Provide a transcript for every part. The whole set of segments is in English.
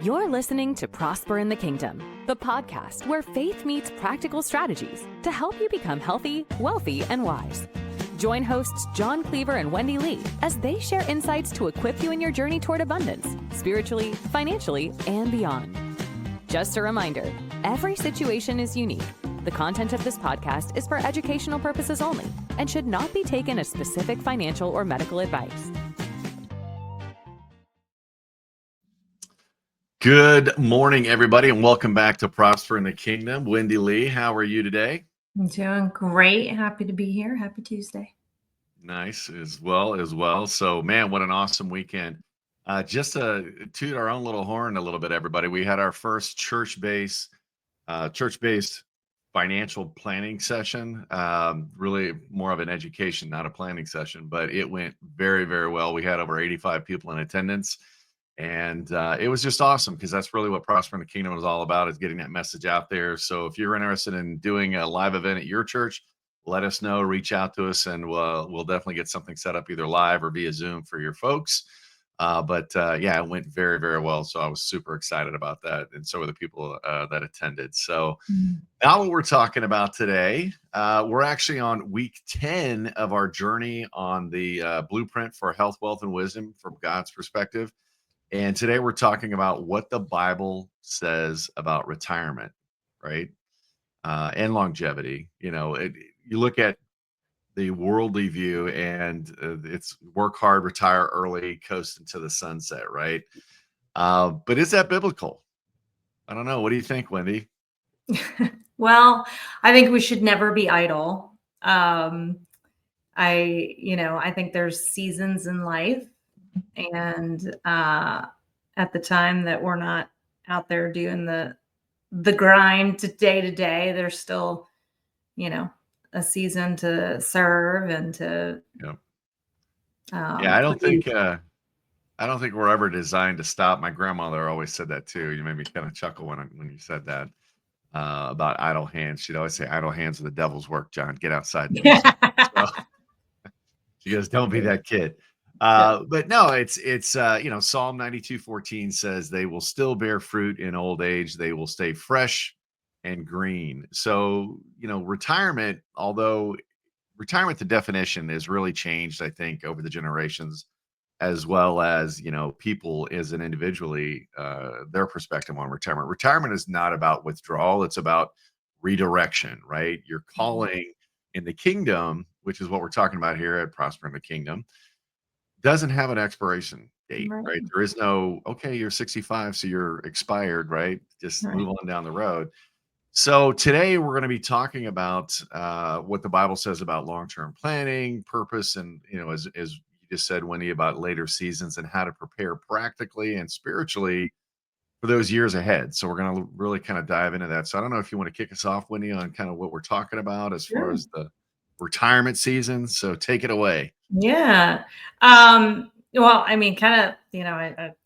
You're listening to Prosper in the Kingdom, the podcast where faith meets practical strategies to help you become healthy, wealthy, and wise. Join hosts John Cleaver and Wendy Lee as they share insights to equip you in your journey toward abundance, spiritually, financially, and beyond. Just a reminder, every situation is unique. The content of this podcast is for educational purposes only and should not be taken as specific financial or medical advice. Good morning, everybody, and welcome back to Prosper in the Kingdom. Wendy Lee, how are you today? I'm doing great. Happy to be here. Happy Tuesday. Nice as well. So, man, what an awesome weekend. Just to toot our own little horn a little bit, everybody. We had our first church-based financial planning session. Really more of an education, not a planning session, but it went very, very well. We had over 85 people in attendance. And it was just awesome because that's really what Prosper in the Kingdom is all about, is getting that message out there. So if you're interested in doing a live event at your church, let us know, reach out to us, and we'll definitely get something set up either live or via Zoom for your folks. But yeah, it went very, very well. So I was super excited about that. And so were the people that attended. So now what we're talking about today, we're actually on week 10 of our journey on the blueprint for health, wealth, and wisdom from God's perspective. And today we're talking about what the Bible says about retirement, right? And longevity. You know, you look at the worldly view and it's work hard, retire early, coast into the sunset, right? But is that biblical? I don't know. What do you think, Wendy? Well, I think we should never be idle. I think there's seasons in life. And at the time that we're not out there doing the grind day to day, there's still, a season to serve and to. I don't think we're ever designed to stop. My grandmother always said that too. You made me kind of chuckle when you said that about idle hands. She'd always say, "Idle hands are the devil's work, John. Get outside." So, she goes, "Don't be that kid." But no, it's Psalm 92:14 says they will still bear fruit in old age. They will stay fresh and green. So, retirement, the definition has really changed, I think, over the generations, as well as, people as an individually, their perspective on retirement. Retirement is not about withdrawal. It's about redirection, right? Your calling in the kingdom, which is what we're talking about here at Prosper in the Kingdom, doesn't have an expiration date, right? There is no, okay, you're 65, so you're expired, right? Just move on down the road. So today we're going to be talking about what the Bible says about long-term planning, purpose, and, as you just said, Wendy, about later seasons and how to prepare practically and spiritually for those years ahead. So we're going to really kind of dive into that. So I don't know if you want to kick us off, Wendy, on kind of what we're talking about as far as the retirement season. So take it away. Yeah. Well, I mean, I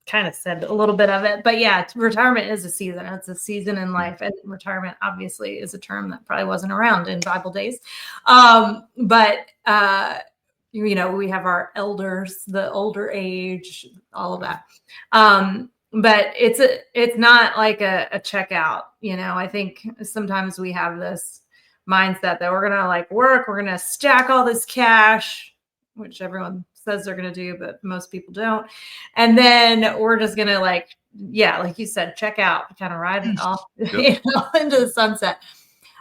kind of said a little bit of it, but yeah, retirement is a season. It's a season in life, and retirement obviously is a term that probably wasn't around in Bible days. But we have our elders, the older age, all of that. But it's not like a checkout. I think sometimes we have this mindset that we're gonna work, we're gonna stack all this cash, which everyone says they're gonna do, but most people don't, and then we're just gonna like you said, check out, kind of ride it off into the sunset.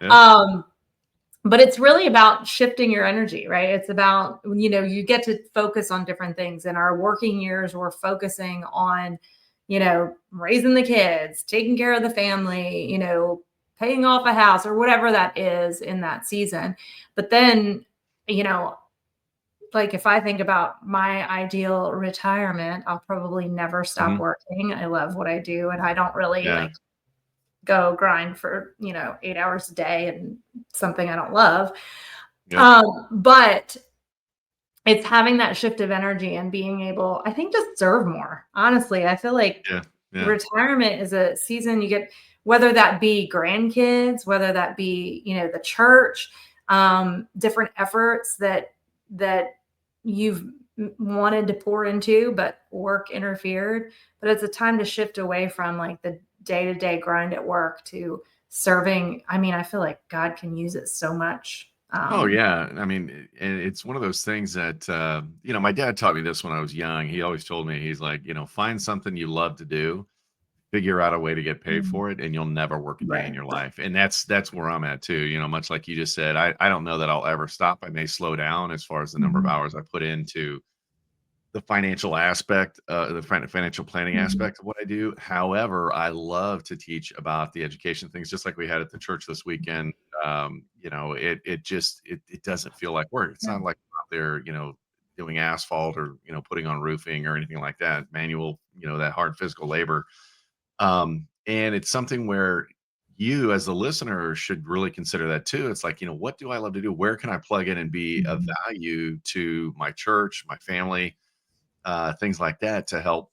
But it's really about shifting your energy, right? It's about you get to focus on different things. In our working years, we're focusing on raising the kids, taking care of the family, paying off a house or whatever that is in that season. But then, if I think about my ideal retirement, I'll probably never stop working. I love what I do, and I don't really go grind for, 8 hours a day and something I don't love. But it's having that shift of energy and being able, I think, to serve more. Honestly, I feel like retirement is a season you get, whether that be grandkids, whether that be, the church, different efforts that you've wanted to pour into, but work interfered. But it's a time to shift away from like the day-to-day grind at work to serving. I mean, I feel like God can use it so much. Oh yeah. I mean, and it's one of those things that my dad taught me this when I was young. He always told me, he's like, find something you love to do, figure out a way to get paid Mhm. for it, and you'll never work a day in Right. your life. And that's where I'm at too. Much like you just said, I don't know that I'll ever stop. I may slow down as far as the number of Mhm. hours I put into the financial aspect, the financial planning Mhm. aspect of what I do. However, I love to teach about the education things, just like we had at the church this weekend. It doesn't feel like work. It's Yeah. not like I'm out there, doing asphalt or putting on roofing or anything like that. Manual, that hard physical labor. And it's something where you as the listener should really consider that too. It's like, what do I love to do? Where can I plug in and be of Mhm. value to my church, my family, things like that, to help,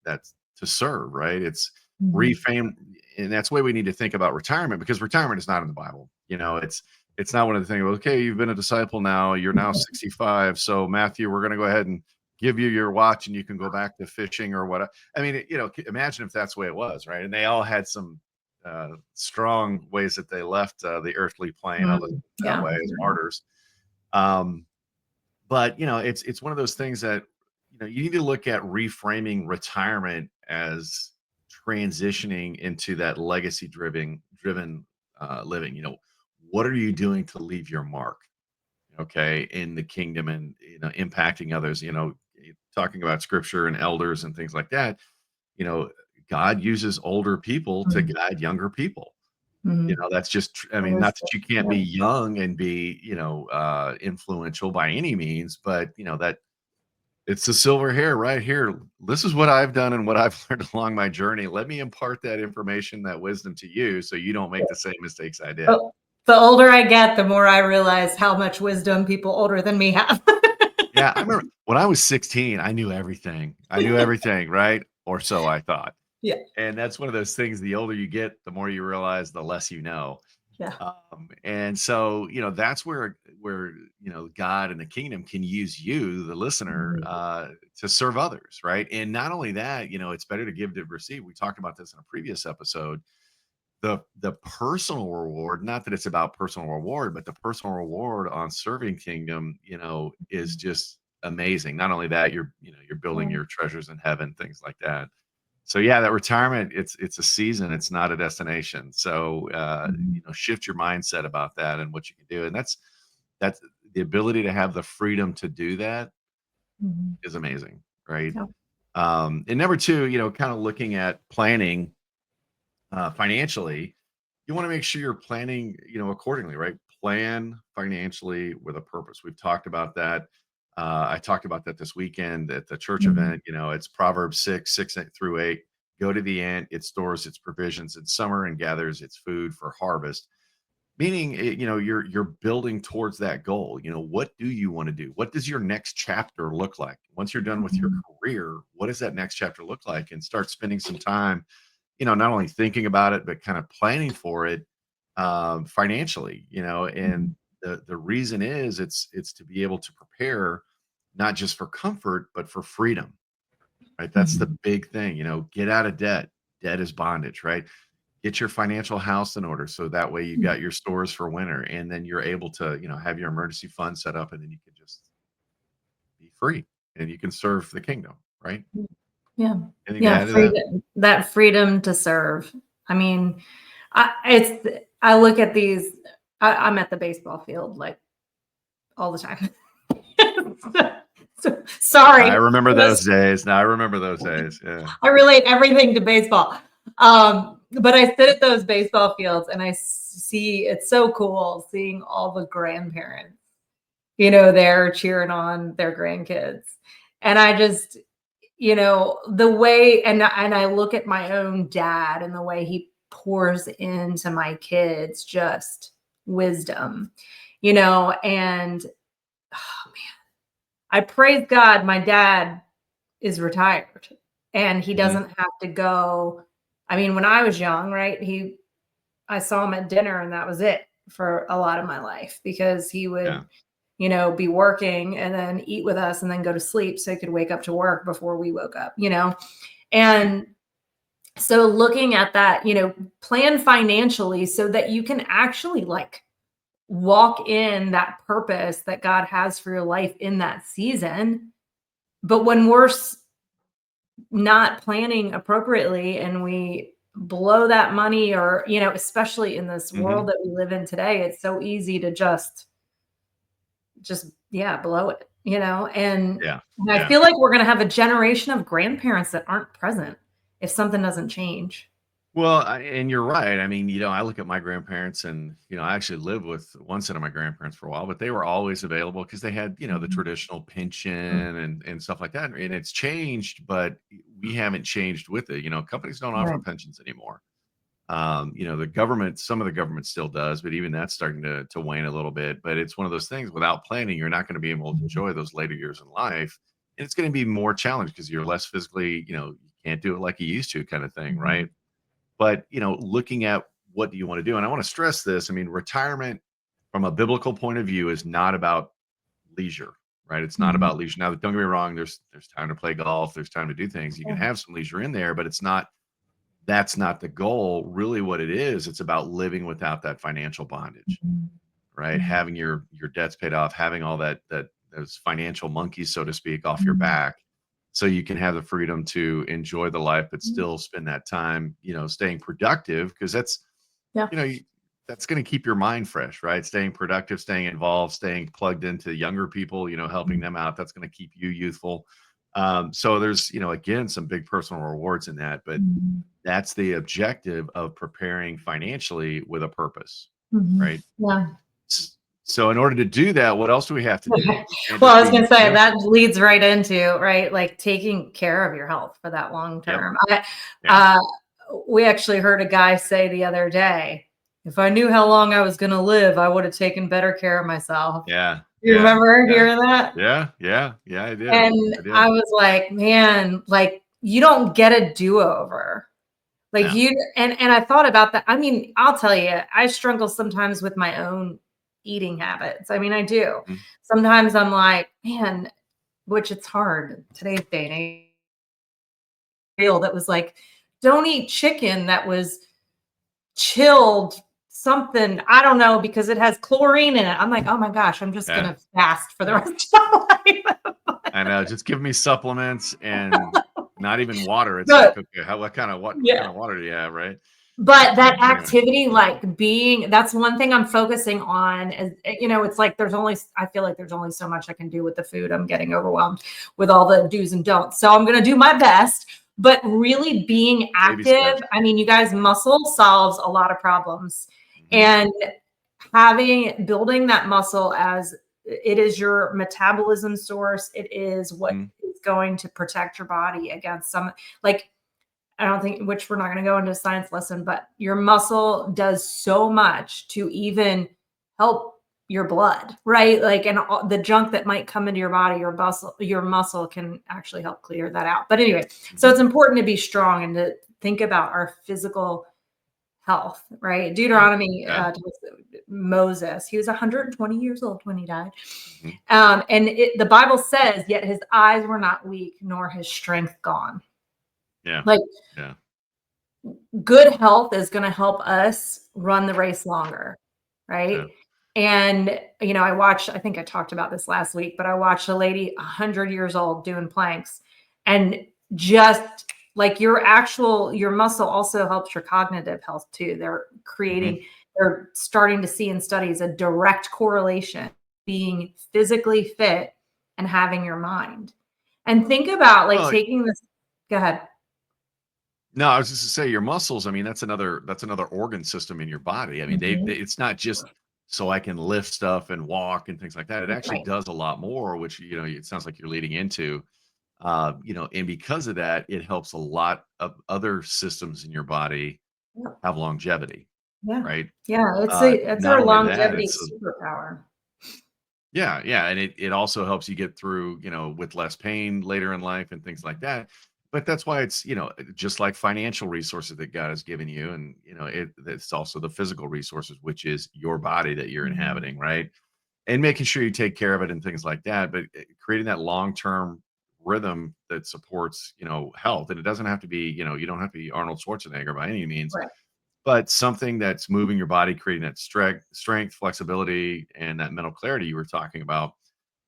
that's to serve, right? It's Mhm. reframe. And that's the way we need to think about retirement, because retirement is not in the Bible. It's not one of the things, okay, you've been a disciple now, you're now 65. So Matthew, we're going to go ahead and give you your watch and you can go back to fishing or what. I mean, imagine if that's the way it was, right? And they all had some strong ways that they left the earthly plane, I'll just Mhm. put it that Yeah. way, as martyrs. Um, but it's one of those things that you need to look at reframing retirement as transitioning into that legacy driven living. What are you doing to leave your mark, okay, in the kingdom, and impacting others, talking about scripture and elders and things like that. you know God uses older people to Mhm. guide younger people. Mhm. That's just I That mean, is not good. that you can't be Yeah. young and be, influential by any means, but that it's the silver hair right here. This is what I've done and what I've learned along my journey. Let me impart that information, that wisdom to you so you don't make the same mistakes I did. But the older I get, the more I realize how much wisdom people older than me have. Yeah, I remember when I was 16, I knew everything. I knew everything, right? Or so I thought. Yeah. And that's one of those things, the older you get, the more you realize the less you know. Yeah. And so, that's where God and the kingdom can use you, the listener, Mhm. to serve others, right? And not only that, it's better to give to receive. We talked about this in a previous episode. The personal reward, not that it's about personal reward, but the personal reward on serving kingdom, is just amazing. Not only that, you're building Yeah. your treasures in heaven, things like that. So yeah, that retirement, it's a season, it's not a destination. So Mhm. shift your mindset about that and what you can do. And that's the ability to have the freedom to do that Mhm. is amazing, right? Yeah. And number two, kind of looking at planning financially, you want to make sure you're planning, accordingly, right? Plan financially with a purpose. We've talked about that. I talked about that this weekend at the church Mhm. event. It's Proverbs 6:6 through 8. Go to the ant, it stores its provisions in summer and gathers its food for harvest. Meaning, you're building towards that goal. What do you want to do? What does your next chapter look like? Once you're done with your Mhm. career, what does that next chapter look like? And start spending some time, not only thinking about it, but kind of planning for it financially, and Mhm. the reason is it's to be able to prepare not just for comfort, but for freedom, right? That's the Mhm. big thing, get out of debt. Debt is bondage, right? Get your financial house in order. So that way you've got your stores for winter, and then you're able to, have your emergency fund set up, and then you can just be free and you can serve the kingdom, right? Yeah. Anything to Yeah. add to that? Freedom to serve. I mean, I look at these, I'm at the baseball field like all the time. I Sorry. remember those days. Now I remember those days. Yeah. I relate everything to baseball. But I sit at those baseball fields and I see it's so cool seeing all the grandparents, there cheering on their grandkids. And I just, the way, and I look at my own dad and the way he pours into my kids, just wisdom, and oh, I praise God my dad is retired and he Mhm. doesn't have to go. I mean, when I was young, right? I saw him at dinner and that was it for a lot of my life because he would Yeah. be working and then eat with us and then go to sleep so he could wake up to work before we woke up, And so looking at that, plan financially so that you can actually like walk in that purpose that God has for your life in that season. But when we're not planning appropriately and we blow that money, or, especially in this world that we live in today, it's so easy to just blow it, and I feel like we're going to have a generation of grandparents that aren't present if something doesn't change. Well, and you're right. I mean, I look at my grandparents, and I actually lived with one set of my grandparents for a while, but they were always available because they had, the traditional pension and stuff like that. And it's changed, but we haven't changed with it. Companies don't offer Right. pensions anymore. The government, some of the government still does, but even that's starting to wane a little bit. But it's one of those things, without planning, you're not going to be able to enjoy those later years in life. And it's going to be more challenged because you're less physically, you can't do it like you used to, kind of thing, right? But, looking at what do you want to do? And I want to stress this. I mean, retirement from a biblical point of view is not about leisure, right? It's not about leisure. Now, don't get me wrong. There's time to play golf. There's time to do things. You can have some leisure in there, but that's not the goal. Really what it is, it's about living without that financial bondage, right? Having your debts paid off, having all those financial monkeys, so to speak, off your back, so you can have the freedom to enjoy the life, but still spend that time, staying productive, because that's, that's going to keep your mind fresh, right? Staying productive, staying involved, staying plugged into younger people, helping them out. That's going to keep you youthful. So there's, again, some big personal rewards in that, but that's the objective of preparing financially with a purpose, right? Yeah. So in order to do that, what else do we have to do? Well, I was going to say that leads right into, right, like taking care of your health for that long term. We actually heard a guy say the other day, if I knew how long I was going to live, I would have taken better care of myself. Yeah. You remember hearing that? Yeah, I did. And I was like, man, like you don't get a do-over. Like and I thought about that. I mean, I'll tell you, I struggle sometimes with my own eating habits. I mean, I do. Sometimes I'm like, man, which it's hard today's day and age. Real that was like, don't eat chicken that was chilled something, I don't know, because it has chlorine in it. I'm like, oh my gosh, I'm just gonna fast for the rest of my life. I know, just give me supplements and not even water. It's like, okay, what kind of water do you have, right? But that activity, like that's one thing I'm focusing on. Is, it's like I feel like there's only so much I can do with the food. I'm getting overwhelmed with all the do's and don'ts. So I'm going to do my best, but really being active. I mean, you guys, muscle solves a lot of problems, and building that muscle as it is your metabolism source. It is what is going to protect your body against some, like, I don't think, which we're not going to go into a science lesson, but your muscle does so much to even help your blood, right? Like, and the junk that might come into your body, your muscle can actually help clear that out. But anyway, so it's important to be strong and to think about our physical health, right? Deuteronomy, Moses, he was 120 years old when he died. And the Bible says, yet his eyes were not weak, nor his strength gone. Good health is going to help us run the race longer, right? And I think I talked about this last week, but I watched a lady 100 years old doing planks, and just like your muscle also helps your cognitive health too. They're starting to see in studies a direct correlation being physically fit and having your mind. And think about taking this. Go ahead. No, I was just to say your muscles. I mean, that's another organ system in your body. I mean, it's not just so I can lift stuff and walk and things like that. It actually does a lot more, which, it sounds like you're leading into, and because of that, it helps a lot of other systems in your body have longevity. Yeah. Right. Yeah. It's our longevity superpower. Yeah. And it also helps you get through, with less pain later in life and things like that. But that's why it's, just like financial resources that God has given you. And, it's also the physical resources, which is your body that you're inhabiting, right? and making sure you take care of it and things like that. But creating that long-term rhythm that supports, health. And it doesn't have to be, you don't have to be Arnold Schwarzenegger by any means, Right. but something that's moving your body, creating that strength, flexibility, and that mental clarity you were talking about,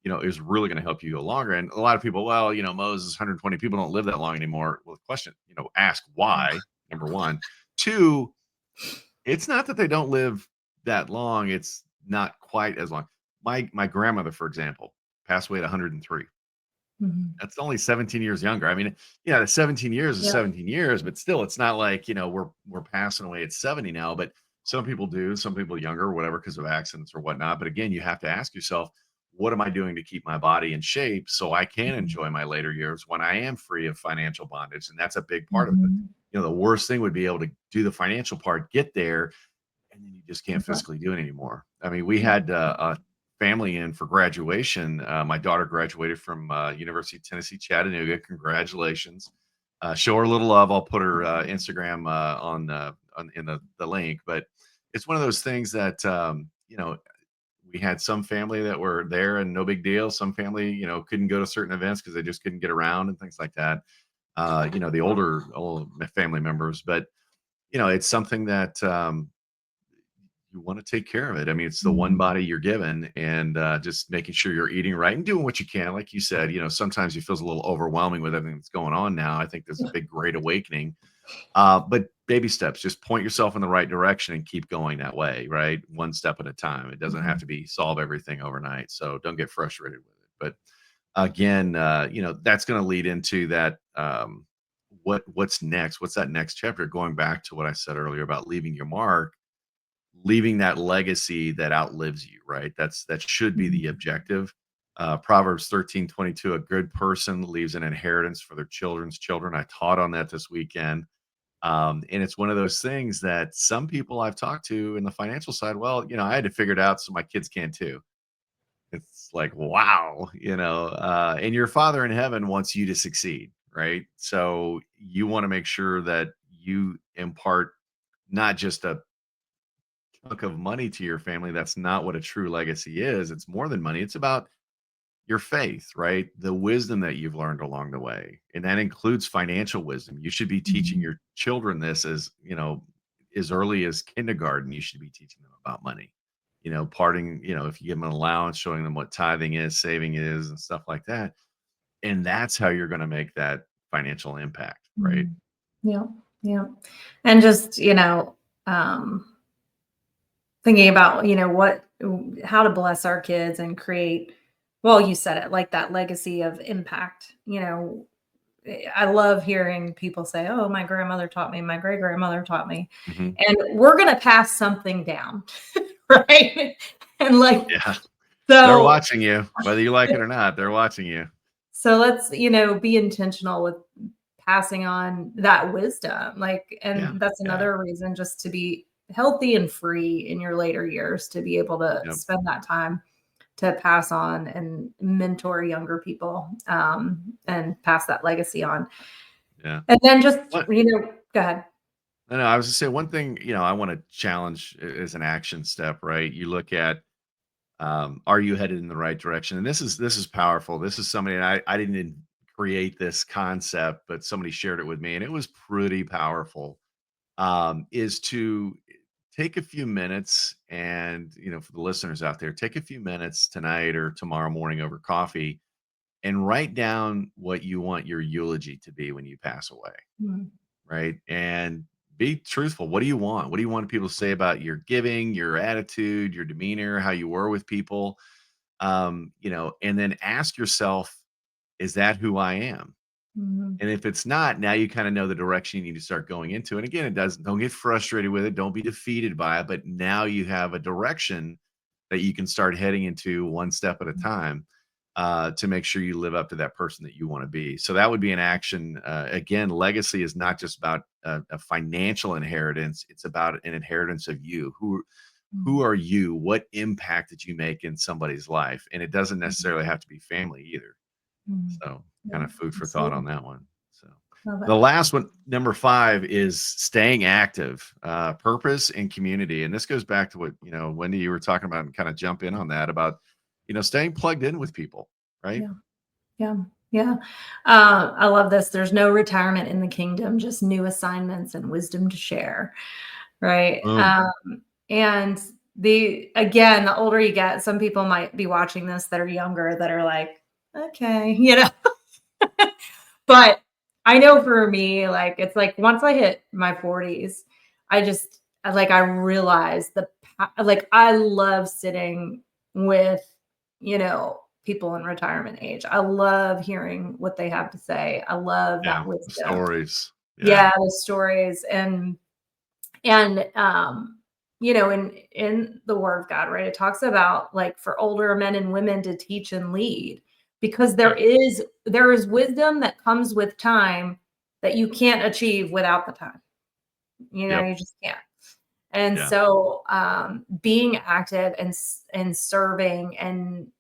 is really going to help you go longer. And a lot of people, well, Moses, 120 people don't live that long anymore. Well, the question, ask why, number one. Two, it's not that they don't live that long. It's not quite as long. My grandmother, for example, passed away at 103. Mhm. That's only 17 years younger. I mean, yeah, the 17 years is Yep. 17 years, but still, it's not like, we're passing away at 70 now. But some people do, some people younger, whatever, because of accidents or whatnot. But again, you have to ask yourself, what am I doing to keep my body in shape so I can Mhm. enjoy my later years when I am free of financial bondage? And that's a big part of it. Mhm. The worst thing would be able to do the financial part, get there, and then you just can't Right. physically do it anymore. I mean, we Yeah. had a family in for graduation. My daughter graduated from University of Tennessee, Chattanooga. Congratulations! Show her a little love. I'll put her Instagram on in the link. But it's one of those things that we had some family that were there and no big deal. Some family, couldn't go to certain events because they just couldn't get around and things like that. The older old family members, but it's something that you want to take care of it. I mean, it's the one Mhm. body you're given, and just making sure you're eating right and doing what you can. Like you said, sometimes it feels a little overwhelming with everything that's going on now. I think there's a big great awakening. But baby steps, just point yourself in the right direction and keep going that way, right? One step at a time. It doesn't have Mhm. to be solve everything overnight. So don't get frustrated with it. But again, that's going to lead into that. What's next? What's that next chapter? Going back to what I said earlier about leaving your mark, leaving that legacy that outlives you, right? That should be the Mhm. objective. Proverbs 13:22, a good person leaves an inheritance for their children's children. I taught on that this weekend. And it's one of those things that some people I've talked to in the financial side, well, I had to figure it out so my kids can too. It's like, wow, and your father in heaven wants you to succeed, right? So you want to make sure that you impart not just a chunk of money to your family. That's not what a true legacy is. It's more than money. It's about your faith, right? The wisdom that you've learned along the way. And that includes financial wisdom. You should be teaching Mhm. your children this as early as kindergarten. You should be teaching them about money. Parting, if you give them an allowance, showing them what tithing is, saving is, and stuff like that. And that's how you're going to make that financial impact, right? Mhm. Yeah. Yeah. And just, um, thinking about, how to bless our kids and create, well, you said it, like that legacy of impact. I love hearing people say, "Oh, my grandmother taught me, my great grandmother taught me," Hmm. and we're gonna pass something down, right? And like, Yeah. They're so, watching you, whether you like it or not. They're watching you. so let's, be intentional with passing on that wisdom. Like, Yeah. and that's Yeah. another reason just to be healthy and free in your later years, to be able to Yep. spend that time to pass on and mentor younger people, and pass that legacy on. Yeah. And then just, What go ahead. No, I was to say one thing, I want to challenge as an action step, right? You look at, are you headed in the right direction? And this is powerful. This is somebody, and I didn't create this concept, but somebody shared it with me, and it was pretty powerful. Is to take a few minutes, and for the listeners out there, take a few minutes tonight or tomorrow morning over coffee and write down what you want your eulogy to be when you pass away, Mhm. right? And be truthful. What do you want? What do you want people to say about your giving, your attitude, your demeanor, how you were with people? And then ask yourself, is that who I am? Mhm. And if it's not, now you kind of know the direction you need to start going into. And again, it doesn't, don't get frustrated with it. Don't be defeated by it. But now you have a direction that you can start heading into one step at a time, to make sure you live up to that person that you want to be. So that would be an action. Again, legacy is not just about a financial inheritance. It's about an inheritance of you. Who Mhm. are you? What impact did you make in somebody's life? And it doesn't Mhm. necessarily have to be family either. Mhm. So kind Yeah, of food for thought absolutely. on that one. So Love it. the last one, number 5, is staying active, purpose and community. And this goes back to what, Wendy, you were talking about, and kind of jump in on that about staying plugged in with people, right? Yeah. I love this. There's no retirement in the kingdom, just new assignments and wisdom to share. Right. And the older you get, some people might be watching this that are younger that are like, okay, but I know for me, like, it's like once I hit my 40s, I realized I love sitting with, people in retirement age. I love hearing what they have to say. I love that wisdom. Stories. Yeah, the stories and in the word of God, right? It talks about like for older men and women to teach and lead, because there is wisdom that comes with time that you can't achieve without the time. You just can't. And so being active and serving and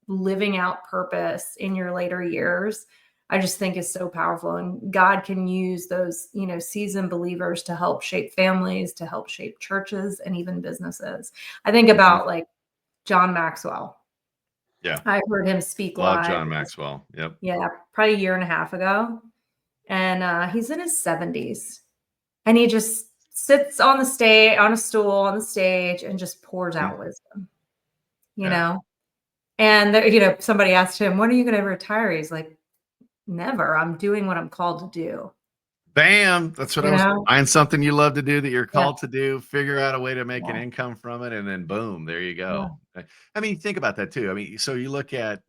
living out purpose in your later years, I just think is so powerful. And God can use those, seasoned believers to help shape families, to help shape churches and even businesses. I think about like John Maxwell. Yeah. I heard him speak Love live. John Maxwell. Yep. Yeah. Probably a year and a half ago. And he's in his 70s. And he just sits on the stage, on a stool on the stage, and just pours out wisdom, And, somebody asked him, when are you going to retire? He's like, never. I'm doing what I'm called to do. Bam. That's what I was. Find something you love to do that you're called to do, figure out a way to make an income from it. And then boom, there you go. Yeah. I mean, think about that too. I mean, so you look at,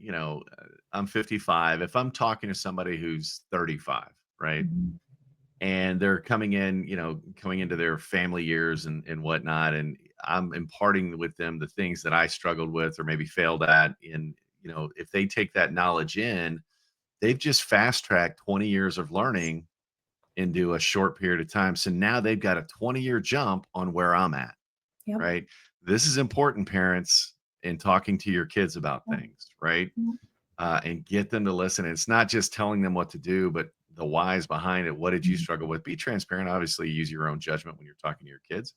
I'm 55. If I'm talking to somebody who's 35, right? Mm-hmm. And they're coming into their family years and whatnot. And I'm imparting with them the things that I struggled with or maybe failed at. And, if they take that knowledge in, they've just fast tracked 20 years of learning into a short period of time. So now they've got a 20-year jump on where I'm at, right? This is important, parents, in talking to your kids about things, right? And get them to listen. And it's not just telling them what to do, but the whys behind it. What did you struggle with? Be transparent. Obviously, use your own judgment when you're talking to your kids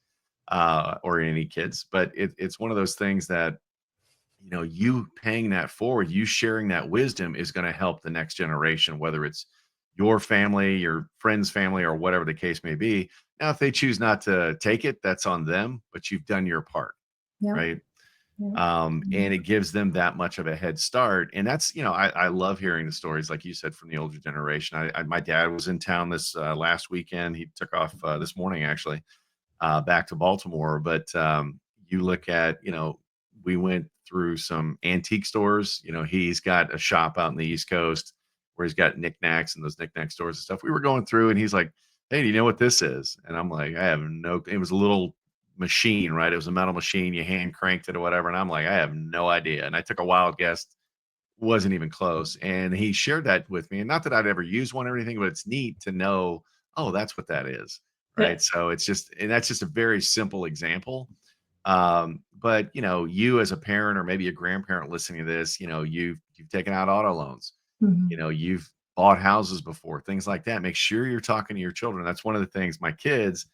or any kids. But it's one of those things that, you paying that forward, you sharing that wisdom is going to help the next generation, whether it's your family, your friend's family, or whatever the case may be. Now, if they choose not to take it, that's on them, but you've done your part, right? And it gives them that much of a head start. And that's, I love hearing the stories, like you said, from the older generation. My dad was in town this last weekend. He took off this morning, actually, back to Baltimore. But you look at, we went through some antique stores. He's got a shop out in the East Coast where he's got knickknacks and those knickknack stores and stuff. We were going through and he's like, hey, do you know what this is? And I'm like, it was a little machine, right? It was a metal machine. You hand cranked it or whatever. And I'm like, I have no idea. And I took a wild guess, wasn't even close. And he shared that with me. And not that I'd ever use one or anything, but it's neat to know, oh, that's what that is. Right. Yeah. So that's just a very simple example. But you as a parent or maybe a grandparent listening to this, you've taken out auto loans, you've bought houses before, things like that. Make sure you're talking to your children. That's one of the things my kids,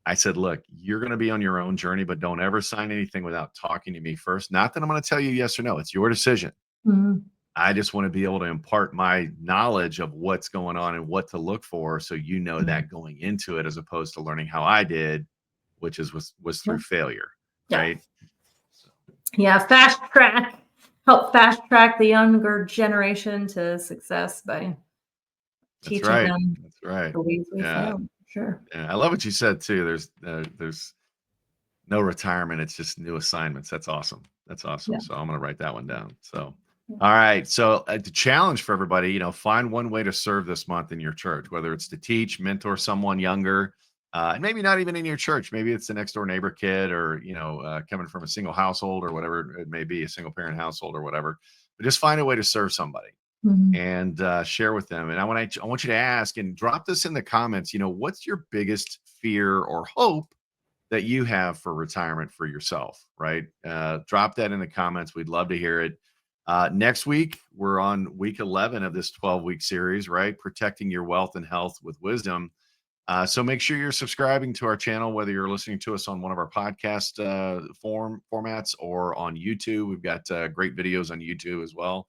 I said, look, you're going to be on your own journey, but don't ever sign anything without talking to me first. Not that I'm going to tell you yes or no. It's your decision. Mm-hmm. I just want to be able to impart my knowledge of what's going on and what to look for. So that going into it, as opposed to learning how I did, which was through failure. Right. Yeah. Help fast track the younger generation to success by teaching them. That's right. The ways we fail. Sure. Yeah. I love what you said too. There's no retirement. It's just new assignments. That's awesome. Yeah. So I'm going to write that one down. So, all right. So the challenge for everybody, find one way to serve this month in your church, whether it's to teach, mentor someone younger, and maybe not even in your church. Maybe it's the next door neighbor kid or, coming from a single household or whatever it may be, a single parent household or whatever. But just find a way to serve somebody and share with them. And I want you to ask and drop this in the comments. What's your biggest fear or hope that you have for retirement for yourself, right? Drop that in the comments. We'd love to hear it. Next week, we're on week 11 of this 12-week series, right? Protecting your wealth and health with wisdom. So make sure you're subscribing to our channel, whether you're listening to us on one of our podcast formats or on YouTube. We've got great videos on YouTube as well.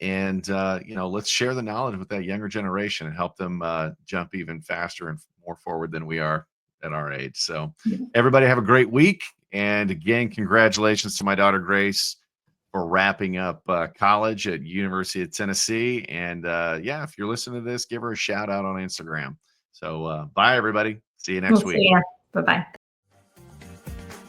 Let's share the knowledge with that younger generation and help them jump even faster and more forward than we are at our age. So everybody have a great week. And again, congratulations to my daughter, Grace, for wrapping up college at University of Tennessee. And if you're listening to this, give her a shout out on Instagram. So bye, everybody. See you next week. See ya. Bye-bye.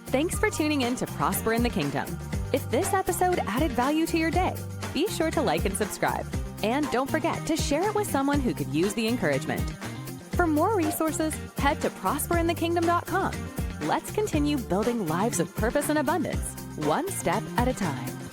Thanks for tuning in to Prosper in the Kingdom. If this episode added value to your day, be sure to like and subscribe. And don't forget to share it with someone who could use the encouragement. For more resources, head to prosperinthekingdom.com. Let's continue building lives of purpose and abundance, one step at a time.